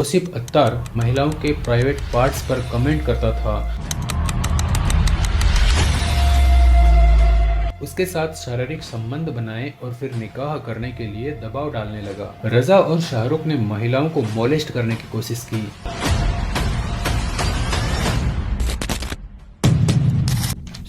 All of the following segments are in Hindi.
तौसीफ अत्तार महिलाओं के प्राइवेट पार्ट्स पर कमेंट करता था। उसके साथ शारीरिक संबंध बनाए और फिर निकाह करने के लिए दबाव डालने लगा। रजा और शाहरुख ने महिलाओं को मोलेस्ट करने की कोशिश की।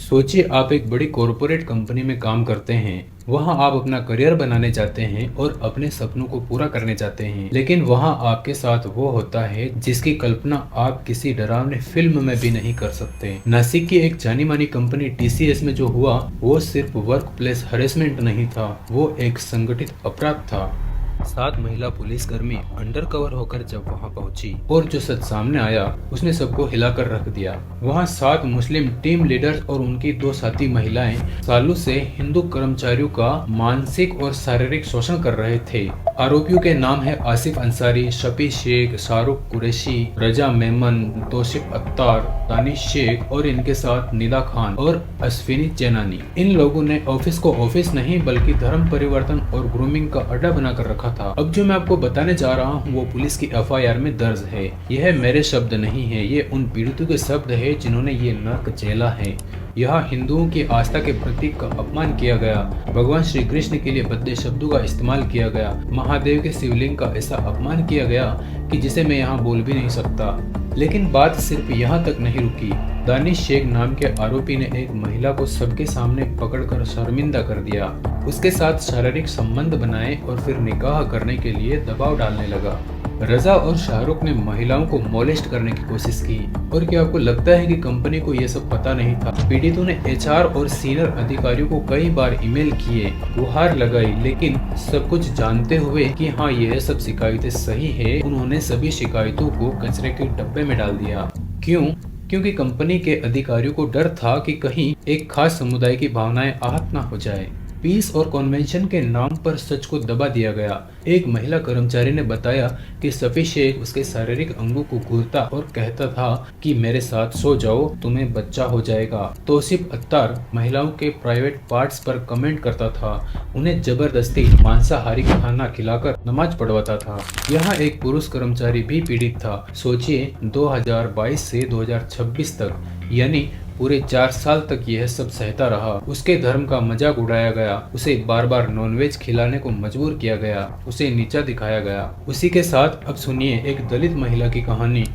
सोचिए, आप एक बड़ी कॉरपोरेट कंपनी में काम करते हैं, वहां आप अपना करियर बनाने चाहते हैं और अपने सपनों को पूरा करने चाहते हैं, लेकिन वहां आपके साथ वो होता है जिसकी कल्पना आप किसी डरावने फिल्म में भी नहीं कर सकते। नासिक की एक जानी मानी कंपनी TCS में जो हुआ वो सिर्फ वर्क प्लेस हरेसमेंट नहीं था, वो एक संगठित अपराध था। 7 महिला पुलिसकर्मी अंडर कवर होकर जब वहां पहुंची और जो सच सामने आया उसने सबको हिलाकर रख दिया। वहां 7 मुस्लिम टीम लीडर्स और उनकी 2 साथी महिलाएं सालों से हिंदू कर्मचारियों का मानसिक और शारीरिक शोषण कर रहे थे। आरोपियों के नाम है आसिफ अंसारी, शफी शेख, शाहरुख कुरैशी, रजा मेमन, तौसीफ अत्तार, दानिश शेख और इनके साथ निदा खान और अश्विनी चैनानी। इन लोगों ने ऑफिस को ऑफिस नहीं बल्कि धर्म परिवर्तन और ग्रूमिंग का अड्डा बनाकर रखा था। अब जो मैं आपको बताने जा रहा हूँ वो पुलिस की FIR में दर्ज है। यह मेरे शब्द नहीं है, ये उन पीड़ितों के शब्द है जिन्होंने ये नर्क झेला है। यहाँ हिंदुओं की आस्था के प्रतीक का अपमान किया गया, भगवान श्री कृष्ण के लिए भद्दे शब्दों का इस्तेमाल किया गया, महादेव के शिवलिंग का ऐसा अपमान किया गया कि जिसे मैं यहाँ बोल भी नहीं सकता। लेकिन बात सिर्फ यहाँ तक नहीं रुकी। दानिश शेख नाम के आरोपी ने एक महिला को सबके सामने पकड़कर शर्मिंदा कर दिया, उसके साथ शारीरिक संबंध बनाए और फिर निकाह करने के लिए दबाव डालने लगा। रजा और शाहरुख ने महिलाओं को मोलेस्ट करने की कोशिश की। और क्या आपको लगता है कि कंपनी को यह सब पता नहीं था? पीड़ितों ने HR और सीनियर अधिकारियों को कई बार ईमेल किए, गुहार लगाई, लेकिन सब कुछ जानते हुए कि हाँ यह सब शिकायतें सही है, उन्होंने सभी शिकायतों को कचरे के डब्बे में डाल दिया। क्यों? क्योंकि कंपनी के अधिकारियों को डर था कि कहीं एक खास समुदाय की भावनाएं आहत न हो जाए। पीस और कन्वेंशन के नाम पर सच को दबा दिया गया। एक महिला कर्मचारी ने बताया कि शफी शेख उसके शारीरिक अंगों को घूरता और कहता था कि मेरे साथ सो जाओ, तुम्हें बच्चा हो जाएगा। तौसीफ अत्तार महिलाओं के प्राइवेट पार्ट्स पर कमेंट करता था, उन्हें जबरदस्ती मांसाहारी खाना खिलाकर नमाज पढ़वाता था। यहाँ एक पुरुष कर्मचारी भी पीड़ित था। सोचिए, 2022 से 2026 तक यानी पूरे 4 साल तक यह सब सहता रहा। उसके धर्म का मजाक उड़ाया गया, उसे बार बार नॉनवेज खिलाने को मजबूर किया गया, उसे नीचा दिखाया गया। उसी के साथ अब सुनिए एक दलित महिला की कहानी।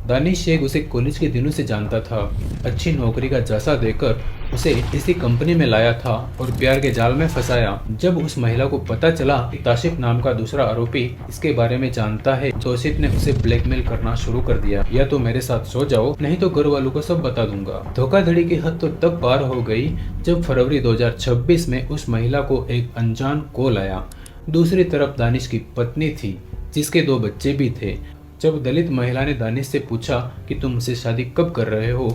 दानिश शेख उसे कॉलेज के दिनों से जानता था। अच्छी नौकरी का झांसा देकर उसे इसी कंपनी में लाया था और प्यार के जाल में फंसाया। जब उस महिला को पता चला कि तौसीफ नाम का दूसरा आरोपी इसके बारे में जानता है, तौसीफ ने उसे ब्लैकमेल करना शुरू कर दिया, या तो मेरे साथ सो जाओ, नहीं तो घर वालों को सब बता दूंगा। धोखाधड़ी की हद तो तब पार हो गई जब फरवरी 2026 में उस महिला को एक अनजान कॉल आया। दूसरी तरफ दानिश की पत्नी थी जिसके 2 बच्चे भी थे। जब दलित महिला ने दानिश से पूछा कि तुम मुझसे शादी कब कर रहे हो,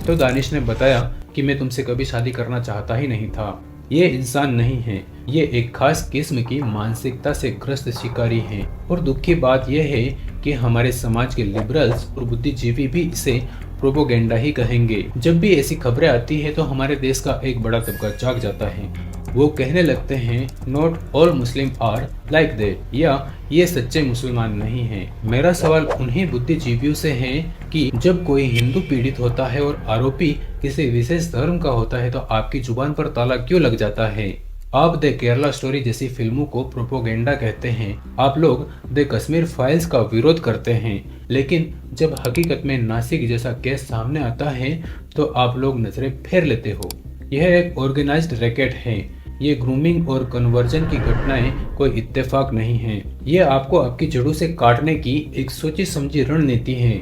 तो दानिश ने बताया कि मैं तुमसे कभी शादी करना चाहता ही नहीं था। ये इंसान नहीं है, ये एक खास किस्म की मानसिकता से ग्रस्त शिकारी हैं। और दुख की बात यह है कि हमारे समाज के लिबरल्स और बुद्धिजीवी भी इसे प्रोपोगेंडा ही कहेंगे। जब भी ऐसी खबरें आती है तो हमारे देश का एक बड़ा तबका जाग जाता है। वो कहने लगते हैं not all Muslim are like that, या ये सच्चे मुसलमान नहीं हैं। मेरा सवाल उन्हीं बुद्धिजीवियों से है कि जब कोई हिंदू पीड़ित होता है और आरोपी किसी विशेष धर्म का होता है तो आपकी जुबान पर ताला क्यों लग जाता है? आप द केरला स्टोरी जैसी फिल्मों को प्रोपोगेंडा कहते हैं, आप लोग द कश्मीर फाइल्स का विरोध करते हैं, लेकिन जब हकीकत में नासिक जैसा केस सामने आता है तो आप लोग नजरें फेर लेते हो। यह एक ऑर्गेनाइज्ड रैकेट है। ये ग्रूमिंग और कन्वर्जन की घटनाएं कोई इत्तेफाक नहीं है। ये आपको आपकी जड़ों से काटने की एक सोची समझी रणनीति है।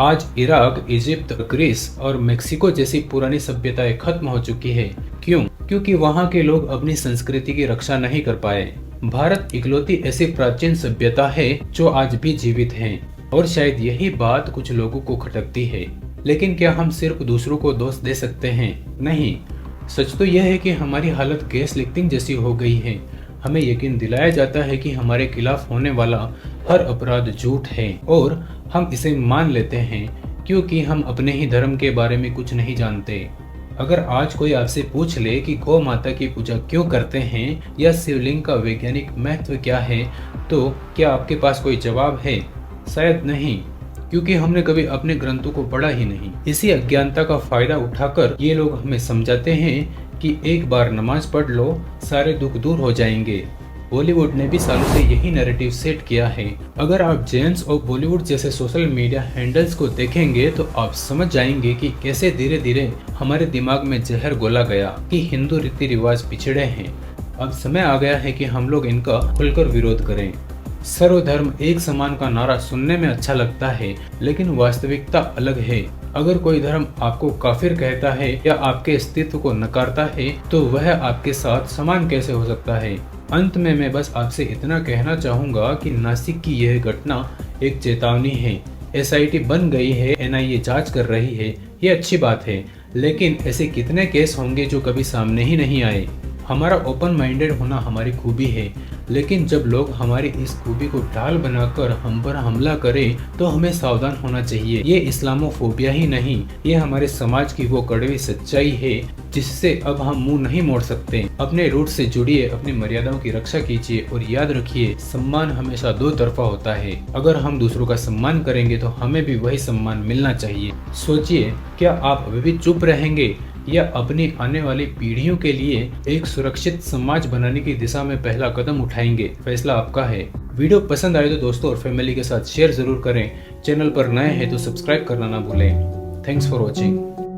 आज इराक, इजिप्ट, ग्रीस और मेक्सिको जैसी पुरानी सभ्यताएं खत्म हो चुकी है। क्यों? क्योंकि वहाँ के लोग अपनी संस्कृति की रक्षा नहीं कर पाए। भारत इकलौती ऐसी प्राचीन सभ्यता है जो आज भी जीवित है, और शायद यही बात कुछ लोगों को खटकती है। लेकिन क्या हम सिर्फ दूसरों को दोष दे सकते हैं? नहीं, सच तो यह है कि हमारी हालत गैस लीकिंग जैसी हो गई है। हमें यकीन दिलाया जाता है कि हमारे खिलाफ होने वाला हर अपराध झूठ है और हम इसे मान लेते हैं क्योंकि हम अपने ही धर्म के बारे में कुछ नहीं जानते। अगर आज कोई आपसे पूछ ले कि गौ माता की पूजा क्यों करते हैं या शिवलिंग का वैज्ञानिक महत्व क्या है, तो क्या आपके पास कोई जवाब है? शायद नहीं, क्योंकि हमने कभी अपने ग्रंथों को पढ़ा ही नहीं। इसी अज्ञानता का फायदा उठाकर ये लोग हमें समझाते हैं कि एक बार नमाज पढ़ लो, सारे दुख दूर हो जाएंगे। बॉलीवुड ने भी सालों से यही नैरेटिव सेट किया है। अगर आप जेम्स और बॉलीवुड जैसे सोशल मीडिया हैंडल्स को देखेंगे तो आप समझ जाएंगे कि कैसे धीरे धीरे हमारे दिमाग में जहर घोला गया कि हिंदू रीति रिवाज पिछड़े हैं। अब समय आ गया है कि हम लोग इनका खुलकर विरोध करें। सर्वधर्म एक समान का नारा सुनने में अच्छा लगता है, लेकिन वास्तविकता अलग है। अगर कोई धर्म आपको काफिर कहता है या आपके अस्तित्व को नकारता है तो वह आपके साथ समान कैसे हो सकता है। अंत में मैं बस आपसे इतना कहना चाहूंगा कि नासिक की यह घटना एक चेतावनी है। SIT बन गई है, NIA जांच कर रही है, ये अच्छी बात है, लेकिन ऐसे कितने केस होंगे जो कभी सामने ही नहीं आए। हमारा ओपन माइंडेड होना हमारी खूबी है, लेकिन जब लोग हमारी इस खूबी को ढाल बनाकर हम पर हमला करें तो हमें सावधान होना चाहिए। ये इस्लामोफोबिया ही नहीं, ये हमारे समाज की वो कड़वी सच्चाई है जिससे अब हम मुंह नहीं मोड़ सकते। अपने रूट से जुड़िए, अपनी मर्यादाओं की रक्षा कीजिए और याद रखिए, सम्मान हमेशा दो तरफा होता है। अगर हम दूसरों का सम्मान करेंगे तो हमें भी वही सम्मान मिलना चाहिए। सोचिए, क्या आप अभी भी चुप रहेंगे या अपनी आने वाली पीढ़ियों के लिए एक सुरक्षित समाज बनाने की दिशा में पहला कदम उठाएंगे? फैसला आपका है। वीडियो पसंद आए तो दोस्तों और फैमिली के साथ शेयर जरूर करें। चैनल पर नए हैं तो सब्सक्राइब करना ना भूलें। Thanks for watching.